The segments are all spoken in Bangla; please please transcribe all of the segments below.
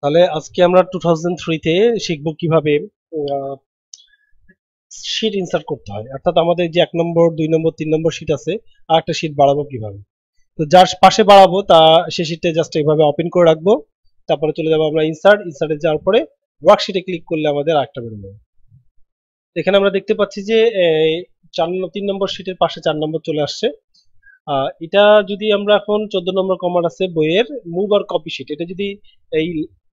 তাহলে আজকে আমরা 2003 তে শিখব কিভাবে শীট ইনসার্ট করতে হয়, অর্থাৎ আমাদের যে 1 নম্বর 2 নম্বর 3 নম্বর শীট আছে আর একটা শীট বাড়াবো কিভাবে। তো যার পাশে বাড়াবো তা সে শীটটা জাস্ট এইভাবে ওপেন করে রাখবো, তারপরে চলে যাবো আমরা ইনসার্টে যাওয়ার পরে ওয়ার্কশিটে ক্লিক করলে আমাদের আরেকটা বেরোবে। এখানে আমরা দেখতে পাচ্ছি যে 3 নম্বর শীটের পাশে 4 নম্বর চলে আসছে। এটা যদি আমরা এখন 14 নম্বর কমান্ড আছে বইয়ের মুভ আর কপি শীট, এটা যদি এই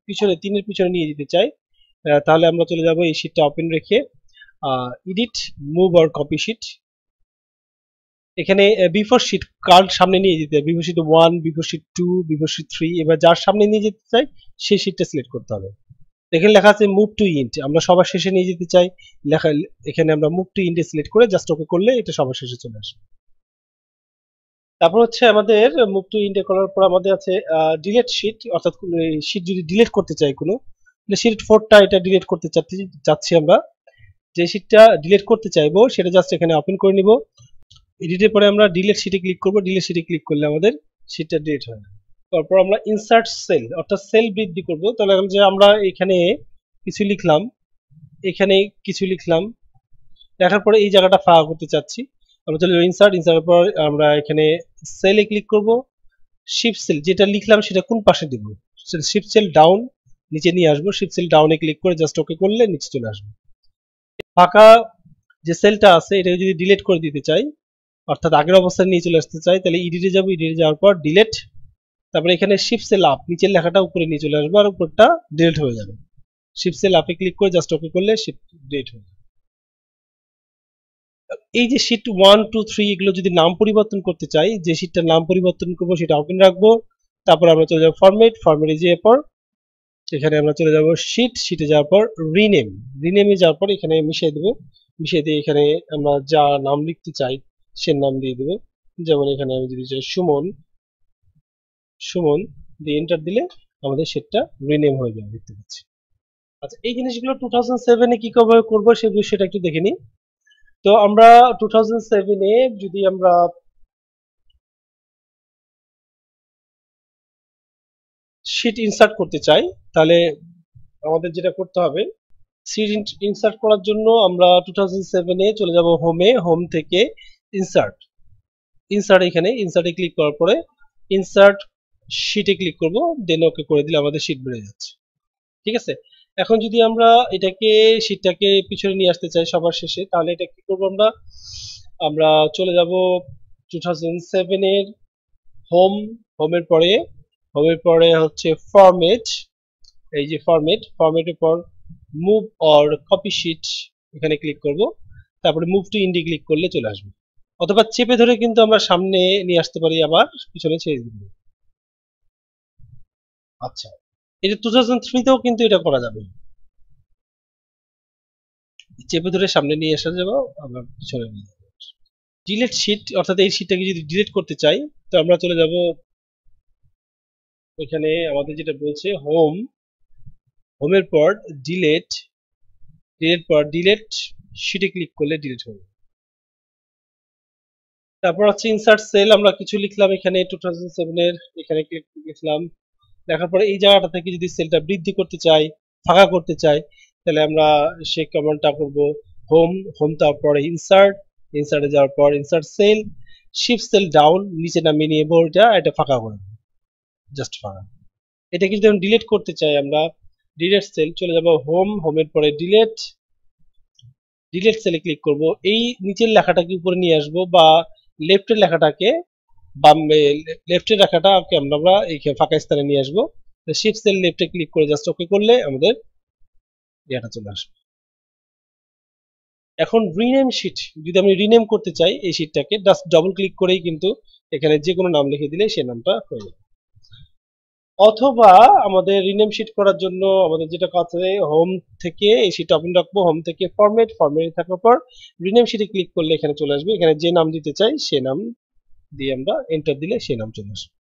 পিছনে 3-এর পিছনে নিয়ে যেতে চাই, তাহলে আমরা চলে যাব এই শীটটা ওপেন রেখে এডিট মুভ আর কপি শীট। এখানে বিফোর শীট কার সামনে নিয়ে যেতে হবে, before sheet 1, before sheet 2, before sheet 3, এবার যার সামনে নিয়ে যেতে চাই সেই শীটটা সিলেক্ট করতে হবে। এখানে লেখা আছে মুভ টু ইন্ট, আমরা সবার শেষে নিয়ে যেতে চাই, লেখা এখানে আমরা মুভ টু ইন্টে সিলেক্ট করে জাস্ট ওকে করলে এটা সবার শেষে চলে আসবে। তারপর হচ্ছে আমাদের মুভ টু ইন্টে করার পর আমাদের আছে ডিলিট শীট, অর্থাৎ শীট যদি ডিলিট করতে চাই কোনো, শীট 4টা এটা ডিলিট করতে চাচ্ছি আমরা, যে শীটটা ডিলিট করতে চাইবো সেটা জাস্ট এখানে ওপেন করে নিব। এডিটের পরে আমরা ডিলিট শীটে ক্লিক করব, ডিলিট শীটে ক্লিক করলে আমাদের শীটটা ডিলিট হয় না। তারপর আমরা ইনসার্ট সেল, অর্থাৎ সেল বৃদ্ধি করব। তাহলে যে আমরা এখানে কিছু লিখলাম, এখানে কিছু লিখলাম, লেখার পরে এই জায়গাটা ফাঁকা করতে চাচ্ছি, আমরা চলে ইনসার্টের পর আমরা এখানে সেলে ক্লিক করব, শিফট সেল যেটা লিখলাম সেটা কোন পাশে দিব, শিফট সেল ডাউন নিচে নিয়ে আসবো, শিফট সেল ডাউনে ক্লিক করে জাস্ট ওকে করলে নিচে চলে আসবে। ফাঁকা যে সেলটা আছে এটা যদি ডিলিট করে দিতে চাই, অর্থাৎ আগের অবস্থায় নিয়ে চলে আসতে চাই, তাহলে ইডিটে যাবো, ইডিটে যাওয়ার পর ডিলিট, তারপরে এখানে শিফট সেল আপ, নিচের লেখাটা উপরে নিয়ে চলে আসবে আর উপরটা ডিলিট হয়ে যাবে। শিফট সেল আপে ক্লিক করে জাস্ট ওকে করলে শিফট ডিলিট হয়ে যাবে। এই যে শীট 1, 2, 3 এগুলো যদি নাম পরিবর্তন করতে চাই, যে শীটটার নাম পরিবর্তন করবো সেটা ওপেন রাখবো, তারপর আমরা চলে যাবো ফরম্যাটে যাওয়ার পর এখানে আমরা চলে যাব শীটে যাওয়ার পর রিনেমে যাওয়ার পর এখানে মিশিয়ে দেবো, মিশিয়ে দিয়ে এখানে আমরা যা নাম লিখতে চাই সে নাম দিয়ে দেবো। যেমন এখানে আমি যদি চাই সুমন দিয়ে এন্টার দিলে আমাদের শীটটা রিনেম হয়ে যাবে, দেখতে পাচ্ছি। আচ্ছা, এই জিনিসগুলো 2007 এ কি করবো সেই বিষয়টা একটু দেখে নিই। তো আমরা 2007 এ যদি আমরা শীট ইনসার্ট করতে চাই, তাহলে আমাদের যেটা করতে হবে, শীট ইনসার্ট করার জন্য আমরা 2007 এ চলে যাব হোম থেকে ইনসার্ট এখানে ইনসার্টে ক্লিক করার পরে ইনসার্ট শীটে ক্লিক করব, দেন ওকে করে দিলে আমাদের শীট বেড়ে যাচ্ছে। ঠিক আছে, এখন যদি আমরা শীটটাকে পিছনে নিয়ে আসতে চাই সবার শেষে, তাহলে এটা কি করবো, আমরা চলে যাব 2007 এর হোমের পরে হচ্ছে ফরম্যাট, এই যে ফরম্যাটের পর মুভ অর কপি শীট এখানে ক্লিক করব, তারপরে মুভ টু ইন্ডি ক্লিক করলে চলে আসবে, অথবা চেপে ধরে কিন্তু আমরা সামনে নিয়ে আসতে পারি, আবার পিছনে ছেড়ে দিব। আচ্ছা, এই যে 2003 তেও কিন্তু এটা করা যাবে, চেপে ধরে সামনে নিয়ে আসা যাবে, আবার পিছনে নিয়ে যাবো। ডিলিট শীট, অর্থাৎ এই শীটটাকে যদি ডিলিট করতে চাই, তো আমরা চলে যাব এখানে আমাদের যেটা বলছে হোমের পর ডিলিট শীটে ক্লিক করলে ডিলিট হবে। তারপর হচ্ছে ইনসার্ট সেল, আমরা কিছু লিখলাম এখানে 2007 এর, এখানে লিখলাম, লেখার পরে এই জায়গাটা থেকে যদি সেলটা বৃদ্ধি করতে চাই, ফাঁকা করতে চাই, তাহলে আমরা সেই কমান্ডটা করব হোম তারপরে ইনসার্টে যাওয়ার পর insert cell, shift cell down নিচে নামিয়ে নিয়ে এটা ফাঁকা করে জাস্ট ফাঁকা। এটা কিন্তু ডিলিট করতে চাই আমরা, ডিলিট সেল চলে যাব হোমের পরে ডিলিট সেলে ক্লিক করব, এই নিচের লেখাটাকে উপরে নিয়ে আসবো, বা লেফটের লেখাটাকে লেফটের লেখাটাকে আমরা এই ফাঁকা স্থানে নিয়ে আসবো, শিফট সেল লেফটে ক্লিক করে জাস্ট ওকে করলে আমাদের এটা চলে আসবে। এখন রিনেম শীট, যদি আমি রিনেম করতে চাই এই শীটটাকে, জাস্ট ডবল ক্লিক করেই কিন্তু এখানে যে কোনো নাম লিখে দিলে সেই নামটা হয়ে যাবে। অথবা আমাদের রিনেম শীট করার জন্য আমাদের যেটা কাজ হবে, হোম থেকে এই শীট ওপেন রাখবো, হোম থেকে ফরম্যাটে থাকার পর রিনেম শীটে ক্লিক করলে এখানে চলে আসবে, এখানে যে নাম দিতে চাই সে নাম দিয়ে আমরা এন্টার দিলে সেই নাম চলে আসবে।